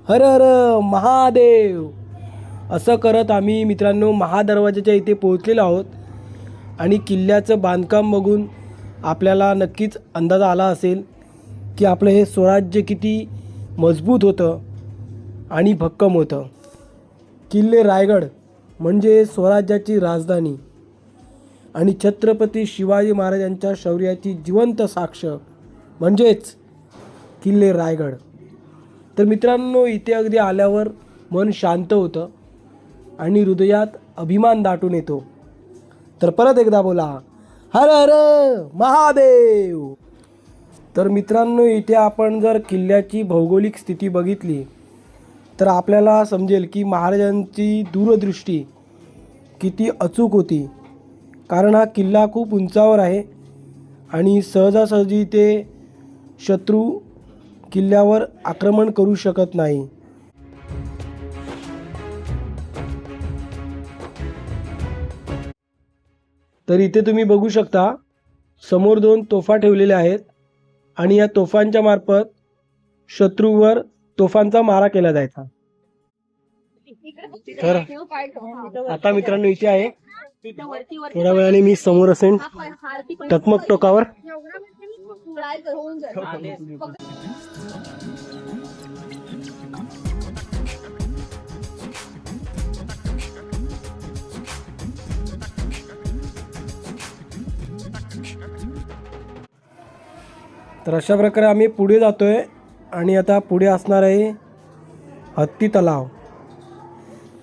हर हर महादेव असं करत आम्ही मित्रांनो महादरवाजाच्या इथे पोहोचलेलो आहोत. आणि किल्ल्याचं बांधकाम बघून आपल्याला नक्कीच अंदाज आला असेल की आपलं हे स्वराज्य किती मजबूत होतं आणि भक्कम होतं. किल्ले रायगड म्हणजे स्वराज्याची राजधानी आणि छत्रपती शिवाजी महाराजांच्या शौर्याची जिवंत साक्ष म्हणजेच किल्ले रायगड. तर मित्रांनो इथे अगदी आल्यावर मन शांत होतं आणि हृदयात अभिमान दाटून येतो. तर परत एकदा बोला हर हर महादेव. तर मित्रांनो इथे आपण जर किल्ल्याची भौगोलिक स्थिती बघितली तर आपल्याला समजेल की महाराजांची दूरदृष्टी किती अचूक होती. कारण हा किल्ला खूप उंचावर आहे आणि सहजासहजी ते शत्रू किल्ल्यावर आक्रमण करू शकत नाही. तर इथे तुम्ही बघू शकता समोर 2 तोफा ठेवलेल्या आहेत आणि या तोफांच्या मार्फत शत्रूवर तोफांचा मारा केला जायचा. तर आता मित्रांनो इथे आहे, थोड्या वेळाने मी समोर असेन टकमक टोकावर. तर अशा प्रकारे आम्ही पुढे जातोय आणि आता पुढे असणार आहे हत्ती तलाव.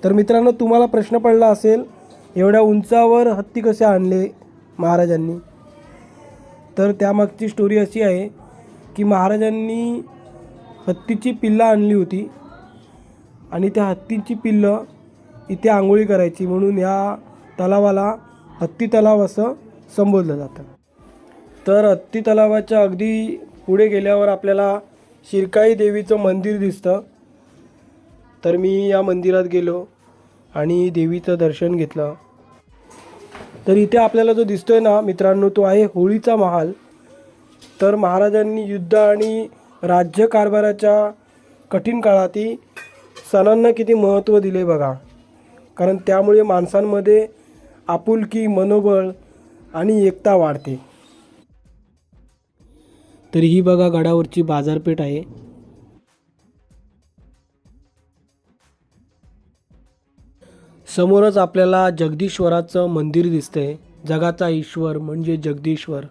तर मित्रांनो तुम्हाला प्रश्न पडला असेल एवढ्या उंचावर हत्ती कसे आणले महाराजांनी. तर त्यामागची स्टोरी अशी आहे की महाराजांनी हत्तीची पिल्लं आणली होती आणि त्या हत्तीची पिल्लं इथे आंघोळी करायची म्हणून या तलावाला हत्ती तलाव असं संबोधलं जातं. तर हत्ती तलावाच्या अगदी पुढे गेल्यावर आपल्याला शिरकाई देवीचं मंदिर दिसतं. तर मी या मंदिरात गेलो आणि देवीचं दर्शन घेतलं. तर इथे आपल्याला जो दिसतोय ना मित्रांनो तो आहे होळीचा महाल. तर महाराजांनी युद्ध आणि राज्यकारभाराच्या कठीण काळातही सणांना किती महत्त्व दिले बघा. कारण त्यामुळे माणसांमध्ये आपुलकी, मनोबळ आणि एकता वाढते. तर ही बघा गडावरची बाजारपेठ आहे. समोरच आपल्याला जगदीश्वराचं मंदिर दिसतंय. जगाचा ईश्वर म्हणजे जगदीश्वर.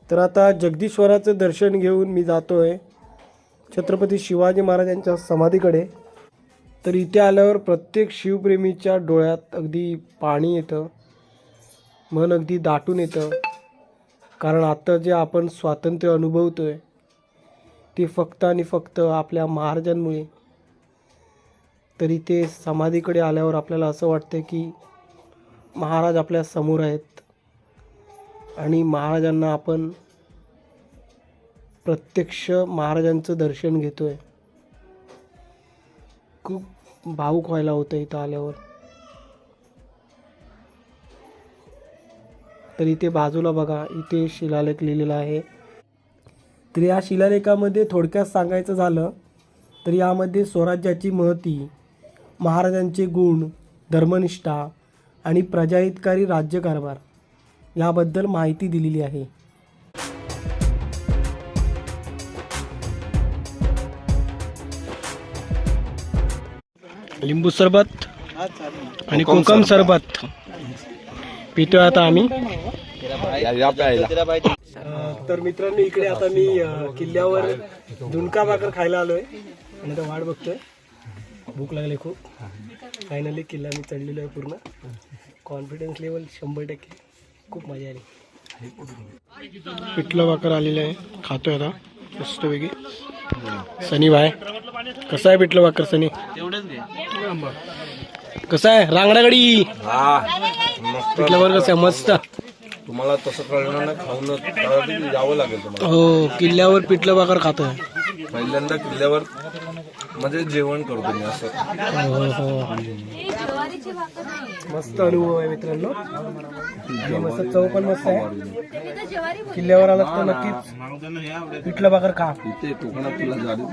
तर आता जगदीश्वराचं दर्शन घेऊन मी जातोय छत्रपती शिवाजी महाराजांच्या समाधीकडे. तर इथे आल्यावर प्रत्येक शिवप्रेमीच्या डोळ्यात अगदी पाणी येतं, मन अगदी दाटून येतं. कारण आता जे आपण स्वातंत्र्य अनुभवतोय ते फक्त आणि फक्त आपल्या महाराजांमुळे. तर इथे समाधीकडे आल्यावर आपल्याला असं वाटतं की महाराज आपल्या समोर आहेत आणि महाराजांना आपण प्रत्यक्ष महाराजांचं दर्शन घेतोय. खूप भावुक व्हायला होतं इथं आल्यावर. तर इथे बाजूला बघा इथे शिलालेख लिहिलेला आहे. तर या शिलालेखामध्ये थोडक्यात सांगायचं झालं तर यामध्ये स्वराज्याची महती, महाराजांचे गुण, धर्मनिष्ठा आणि प्रजाहितकारी राज्यकारभार याबद्दल माहिती दिलेली आहे. लिंबू सरबत आणि कोकम सरबत पितोय आता आम्ही. तर मित्रांनो इकडे आता मी किल्ल्यावर झुणका भाकर खायला आलोय आणि आता वाट बघतोय. भूक लागली खूप. फायनली किल्ला मी चढलेलो आहे पूर्ण. Confidence level 100%. खूप मजा आली. पिठलं भाकर आलेलं आहे, खातोय आता मस्तपैकी. सनी भाई कसं आहे पिठलं भाकर सनी? कसं आहे रांगडागडी? पिठलं भाकर कसं आहे? मस्त. तुम्हाला तसं कळणार ना, खाऊन जावं लागेल तुम्हाला. हो किल्ल्यावर पिठलं भाकर खातोय पहिल्यांदा किल्ल्यावर म्हणजे जेवण करतो मी असं. हो हो ज्वारीची भाकर नाही मस्त अनुभव आहे मित्रांनो आणि मस्त चव पण मस्त आहे. तिथं ज्वारी बोलली. किल्ल्यावर आलात तर नक्कीच पिठलं भाकर खा. इथे कोकणात तुला जाडी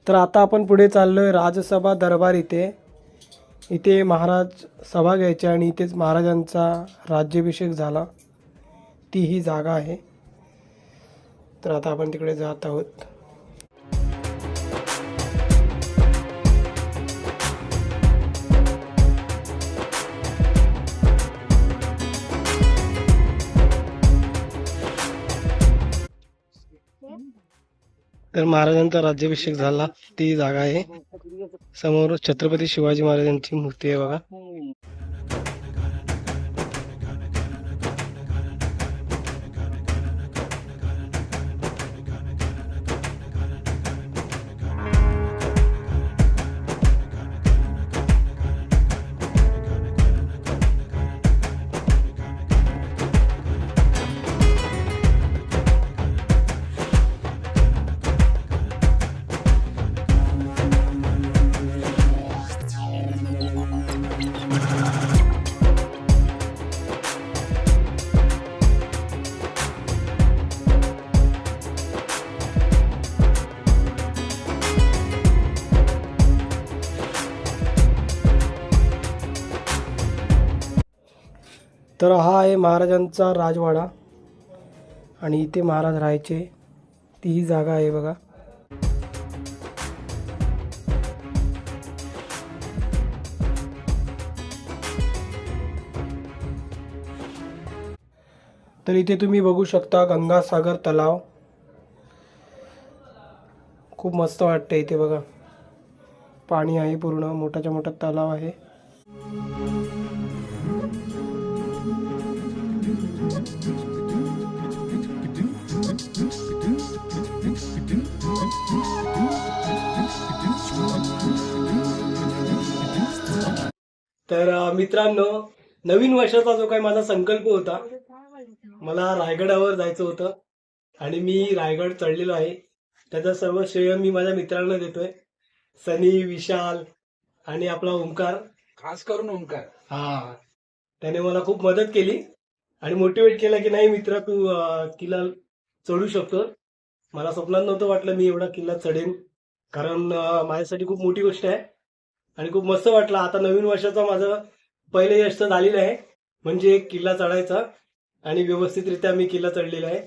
तर आता आपण पुढे चाललोय राजसभा दरबार इथे. इथे महाराज सभा घ्यायचे आणि इथेच महाराजांचा राज्याभिषेक झाला. ती ही जागा आहे. तर आता आपण तिकडे जात आहोत. तर महाराजांचा राज्याभिषेक झाला ती जागा आहे. समोर छत्रपती शिवाजी महाराजांची मूर्ती आहे बघा. तर हा आहे महाराजांचा राजवाडा आणि इथे महाराज राहायचे. ती ही जागा आहे बघा. तर इथे तुम्ही बघू शकता गंगासागर तलाव. खूप मस्त वाटतं इथे बघा. पाणी आहे पूर्ण. मोठाच्या मोठा तलाव आहे. तर मित्रांनो, नवीन वर्षाचा जो काही माझा संकल्प होता, मला रायगडावर जायचं होतं आणि मी रायगड चढलेलो आहे. त्याचं सर्व श्रेय मी माझ्या मित्रांना देतोय. सनी, विशाल आणि आपला ओंकार, खास करून ओंकार. हा, त्याने मला खूप मदत केली आणि मोटिवेट केलं की नाही मित्रा, तू किल्ला चढू शकतो. मला स्वप्नात नव्हतं वाटलं मी एवढा किल्ला चढेन, कारण माझ्यासाठी खूप मोठी गोष्ट आहे आणि खूप मस्त वाटलं. आता नवीन वर्षाचं माझं पहिलं यश तर झालेलं आहे, म्हणजे एक किल्ला चढायचा आणि व्यवस्थितरित्या मी किल्ला चढलेला आहे.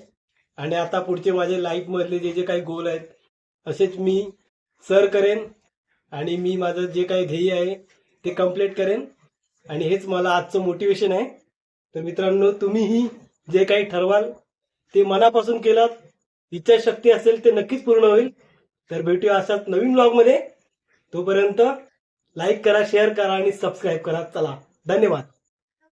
आणि आता पुढचे माझे लाईफमधले जे जे काही गोल आहेत असेच मी सर करेन आणि मी माझं जे काही ध्येय आहे ते कम्प्लीट करेन आणि हेच मला आजचं मोटिवेशन आहे. तर मित्रांनो, तुम्हीही जे काही ठरवाल ते मनापासून केलं, इच्छाशक्ती असेल ते नक्कीच पूर्ण होईल. तर भेटूया अशाच नवीन ब्लॉगमध्ये. तोपर्यंत लाईक करा, शेअर करा आणि सबस्क्राईब करा. चला, धन्यवाद.